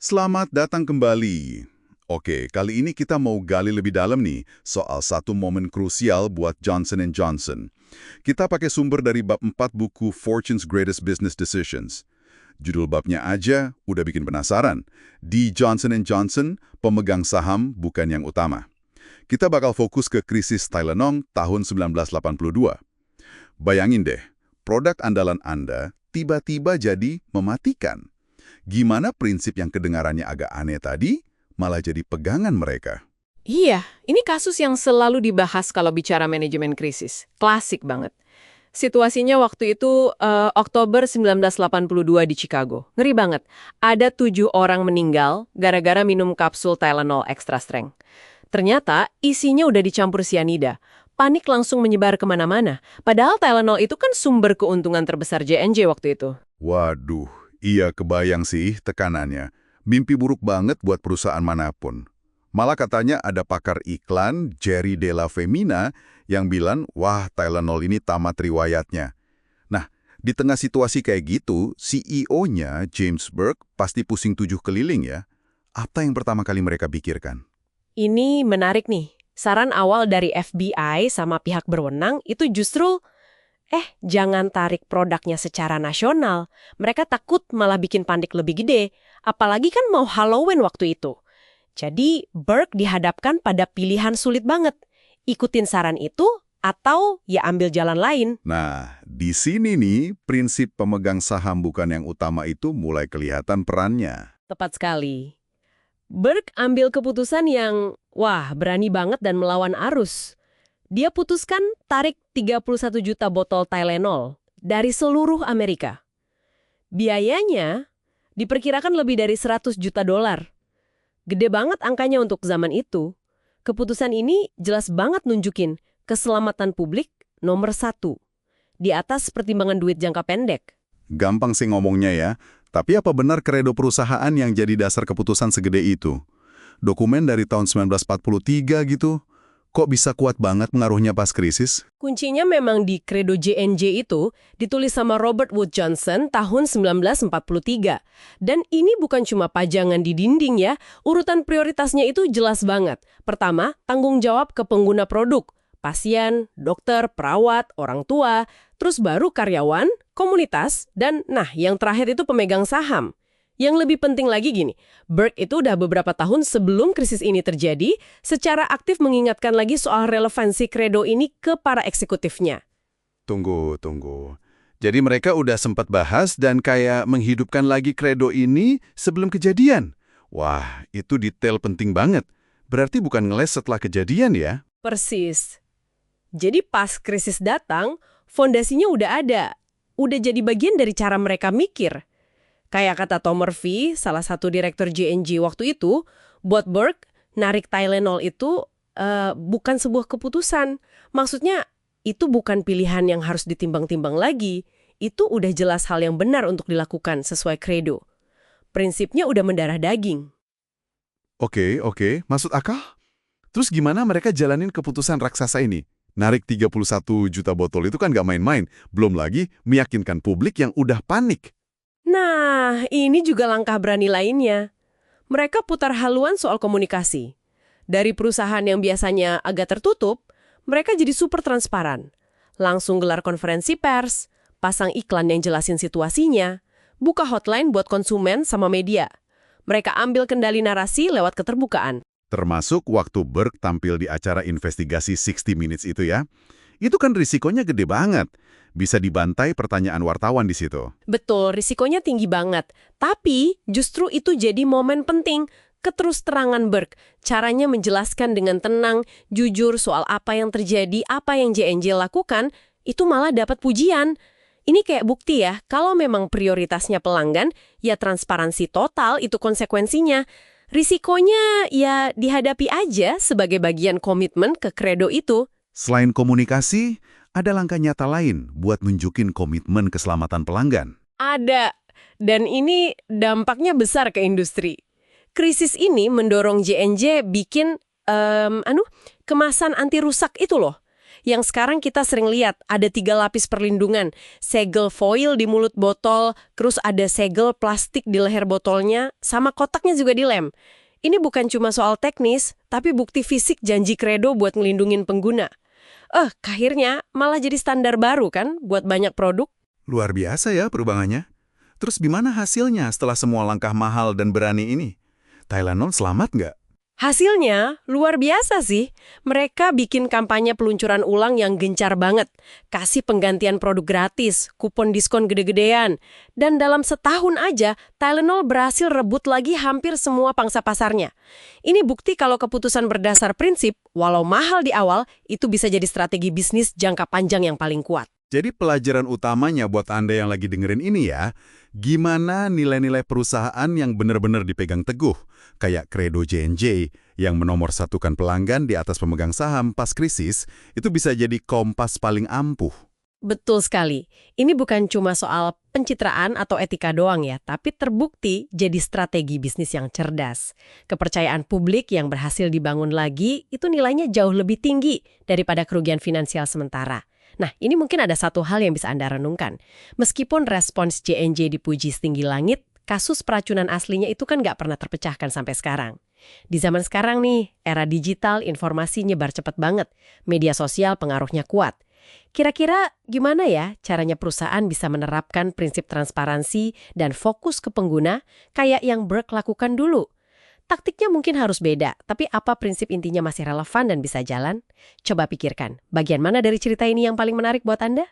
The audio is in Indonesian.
Selamat datang kembali. Oke, kali ini kita mau gali lebih dalam nih soal satu momen krusial buat Johnson Johnson. Kita pakai sumber dari bab 4 buku Fortune's Greatest Business Decisions. Judul babnya aja udah bikin penasaran. Di Johnson Johnson, pemegang saham bukan yang utama. Kita bakal fokus ke krisis Tylenol tahun 1982. Bayangin deh, produk andalan Anda tiba-tiba jadi mematikan. Gimana prinsip yang kedengarannya agak aneh tadi malah jadi pegangan mereka? Iya, ini kasus yang selalu dibahas kalau bicara manajemen krisis. Klasik banget. Situasinya waktu itu Oktober 1982 di Chicago. Ngeri banget. Ada 7 orang meninggal gara-gara minum kapsul Tylenol extra strength. Ternyata isinya udah dicampur sianida. Panik langsung menyebar kemana-mana. Padahal Tylenol itu kan sumber keuntungan terbesar J&J waktu itu. Waduh, iya kebayang sih tekanannya. Mimpi buruk banget buat perusahaan manapun. Malah katanya ada pakar iklan, Jerry Della Femina, yang bilang, wah Tylenol ini tamat riwayatnya. Nah, di tengah situasi kayak gitu, CEO-nya, James Burke, pasti pusing 7 keliling ya. Apa yang pertama kali mereka pikirkan? Ini menarik nih. Saran awal dari FBI sama pihak berwenang itu justru, jangan tarik produknya secara nasional. Mereka takut malah bikin panik lebih gede. Apalagi kan mau Halloween waktu itu. Jadi, Burke dihadapkan pada pilihan sulit banget. Ikutin saran itu atau ya ambil jalan lain. Nah, di sini nih, prinsip pemegang saham bukan yang utama itu mulai kelihatan perannya. Tepat sekali. Burke ambil keputusan yang, berani banget dan melawan arus. Dia putuskan tarik 31 juta botol Tylenol dari seluruh Amerika. Biayanya diperkirakan lebih dari 100 juta dolar. Gede banget angkanya untuk zaman itu. Keputusan ini jelas banget nunjukin keselamatan publik nomor 1. Di atas pertimbangan duit jangka pendek. Gampang sih ngomongnya ya, tapi apa benar kredo perusahaan yang jadi dasar keputusan segede itu? Dokumen dari tahun 1943 gitu, kok bisa kuat banget pengaruhnya pas krisis? Kuncinya memang di kredo J&J itu, ditulis sama Robert Wood Johnson tahun 1943. Dan ini bukan cuma pajangan di dinding ya, urutan prioritasnya itu jelas banget. Pertama, tanggung jawab ke pengguna produk. Pasien, dokter, perawat, orang tua, terus baru karyawan, komunitas, dan yang terakhir itu pemegang saham. Yang lebih penting lagi gini, Burke itu udah beberapa tahun sebelum krisis ini terjadi, secara aktif mengingatkan lagi soal relevansi kredo ini ke para eksekutifnya. Tunggu. Jadi mereka udah sempat bahas dan kayak menghidupkan lagi kredo ini sebelum kejadian. Wah, itu detail penting banget. Berarti bukan ngeles setelah kejadian ya? Persis. Jadi pas krisis datang, fondasinya udah ada. Udah jadi bagian dari cara mereka mikir. Kayak kata Tom Murphy, salah satu direktur J&J waktu itu, buat Burke, narik Tylenol itu bukan sebuah keputusan. Maksudnya, itu bukan pilihan yang harus ditimbang-timbang lagi. Itu udah jelas hal yang benar untuk dilakukan sesuai kredo. Prinsipnya udah mendarah daging. Oke, masuk akal? Terus gimana mereka jalanin keputusan raksasa ini? Narik 31 juta botol itu kan gak main-main. Belum lagi meyakinkan publik yang udah panik. Nah, ini juga langkah berani lainnya. Mereka putar haluan soal komunikasi. Dari perusahaan yang biasanya agak tertutup, mereka jadi super transparan. Langsung gelar konferensi pers, pasang iklan yang jelasin situasinya, buka hotline buat konsumen sama media. Mereka ambil kendali narasi lewat keterbukaan. Termasuk waktu Burke tampil di acara investigasi 60 Minutes itu ya. Itu kan risikonya gede banget. Bisa dibantai pertanyaan wartawan di situ. Betul, risikonya tinggi banget. Tapi justru itu jadi momen penting. Keterus-terangan Burke, caranya menjelaskan dengan tenang, jujur soal apa yang terjadi, apa yang J&J lakukan, itu malah dapat pujian. Ini kayak bukti ya, kalau memang prioritasnya pelanggan, ya transparansi total itu konsekuensinya. Risikonya ya dihadapi aja sebagai bagian komitmen ke kredo itu. Selain komunikasi, ada langkah nyata lain buat nunjukin komitmen keselamatan pelanggan. Ada. Dan ini dampaknya besar ke industri. Krisis ini mendorong J&J bikin kemasan anti rusak itu loh. yang sekarang kita sering lihat ada 3 lapis perlindungan, segel foil di mulut botol, terus ada segel plastik di leher botolnya, sama kotaknya juga dilem. Ini bukan cuma soal teknis, tapi bukti fisik janji Credo buat ngelindungin pengguna. Akhirnya malah jadi standar baru kan buat banyak produk. Luar biasa ya perubahannya. Terus gimana hasilnya setelah semua langkah mahal dan berani ini? Tylenol selamat nggak? Hasilnya luar biasa sih. Mereka bikin kampanye peluncuran ulang yang gencar banget. Kasih penggantian produk gratis, kupon diskon gede-gedean. Dan dalam setahun aja, Tylenol berhasil rebut lagi hampir semua pangsa pasarnya. Ini bukti kalau keputusan berdasar prinsip, walau mahal di awal, itu bisa jadi strategi bisnis jangka panjang yang paling kuat. Jadi pelajaran utamanya buat Anda yang lagi dengerin ini ya, gimana nilai-nilai perusahaan yang benar-benar dipegang teguh, kayak Credo J&J yang menomorsatukan pelanggan di atas pemegang saham pas krisis, itu bisa jadi kompas paling ampuh. Betul sekali. Ini bukan cuma soal pencitraan atau etika doang ya, tapi terbukti jadi strategi bisnis yang cerdas. Kepercayaan publik yang berhasil dibangun lagi, itu nilainya jauh lebih tinggi daripada kerugian finansial sementara. Nah, ini mungkin ada satu hal yang bisa Anda renungkan. Meskipun respons J&J dipuji setinggi langit, kasus peracunan aslinya itu kan nggak pernah terpecahkan sampai sekarang. Di zaman sekarang nih, era digital, informasi nyebar cepat banget. Media sosial pengaruhnya kuat. Kira-kira gimana ya caranya perusahaan bisa menerapkan prinsip transparansi dan fokus ke pengguna kayak yang Merck lakukan dulu? Taktiknya mungkin harus beda, tapi apa prinsip intinya masih relevan dan bisa jalan? Coba pikirkan, bagian mana dari cerita ini yang paling menarik buat Anda?